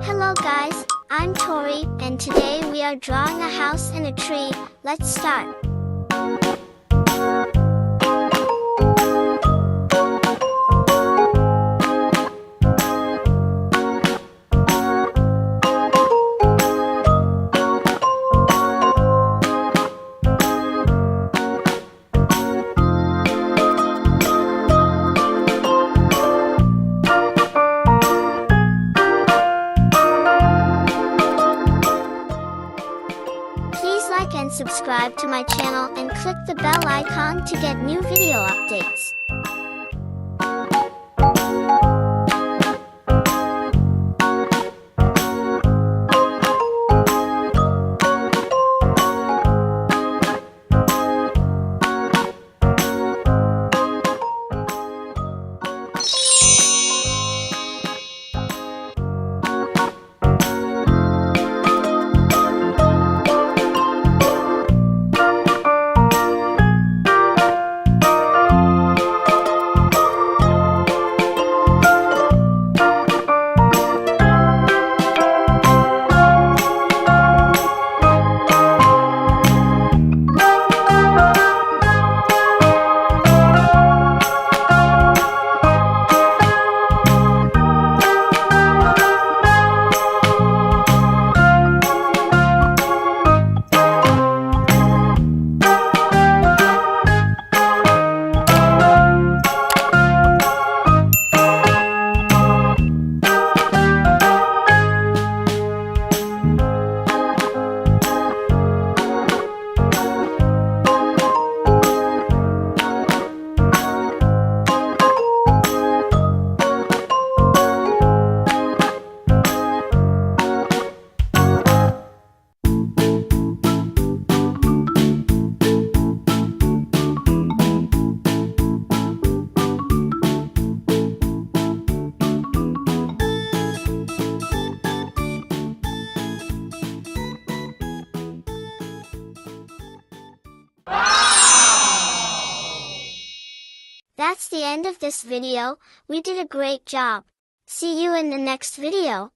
Hello guys, I'm Tori, and today we are drawing a house and a tree. Let's start. Please like and subscribe to my channel and click the bell icon to get new video updates. That's the end of this video. We did a great job. See you in the next video.